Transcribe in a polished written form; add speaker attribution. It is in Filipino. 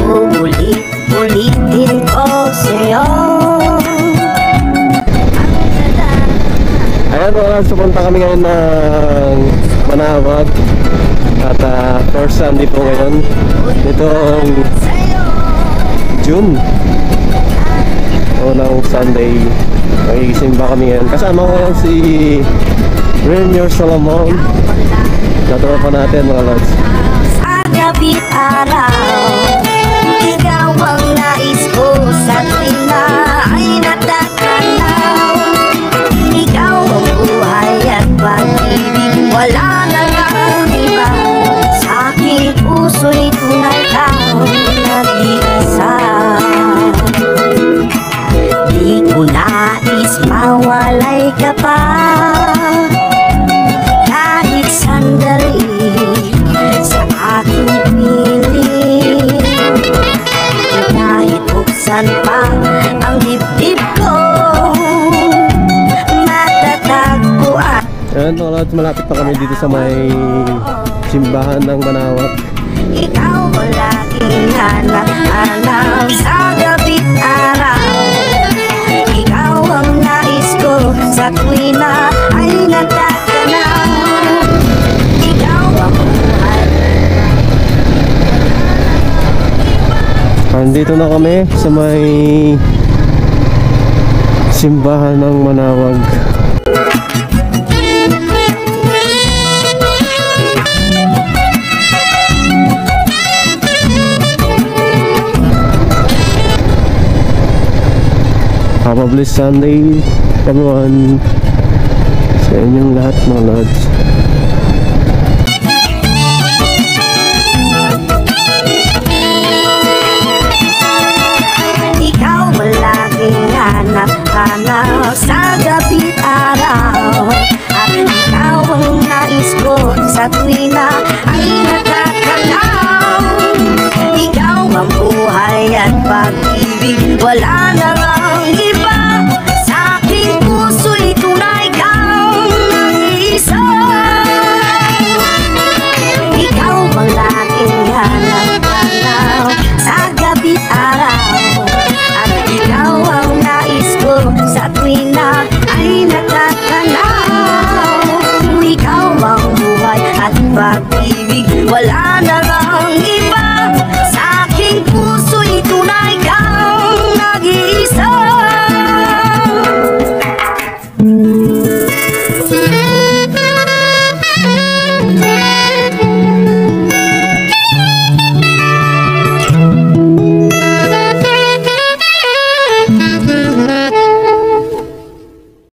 Speaker 1: Ulit-ulitin ko sa'yo.
Speaker 2: Ayan mga lods, pupunta kami ngayon ng Manawag. At first Sunday po ngayon nitong June. Unang Sunday, nagigisimba kami ngayon. Kasama ko ngayon si Rainier Solomon. Natuwa pa natin mga lods.
Speaker 1: Sa gabi araw, ikaw ang nais ko. Sa tuwing na ay natatanaw, ikaw ang buhay at pag-ibig. Wala na ngang iba. Sa aking puso'y tunay kang nag-iisa. Di ko nais mawalay ka pa, kahit sandali sa aking piling. Kahit buksan pa ang dibdib ko, matatagpuan.
Speaker 2: Ayan mga lods, malapit na kami dito sa may simbahan ng Manawag.
Speaker 1: Ikaw ang laging hanap-hanap sa gabi't araw. Ikaw ang nais ko sa tuwing na ay natatanaw. Ikaw ang buhay.
Speaker 2: Andito na kami sa may simbahan ng Manawag. Have a blessed Sunday everyone, sa inyong lahat mga lods.
Speaker 1: Ikaw ang laging hanap-hanap sa gabi't araw. At ikaw ang nais ko sa tuwing na ay natatanaw. Ikaw ang buhay at pag-ibig. Wala na ngang iba. Sa aking puso'y tunay kang nag-iisa. Ikaw ang laging hanap-hanap sa gabi't araw. At ikaw ang nais ko sa tuwing na ay natatanaw. Ikaw ang buhay at pag-ibig. Wala na ngang iba. Sa aking puso'y tunay kang nag-iisa.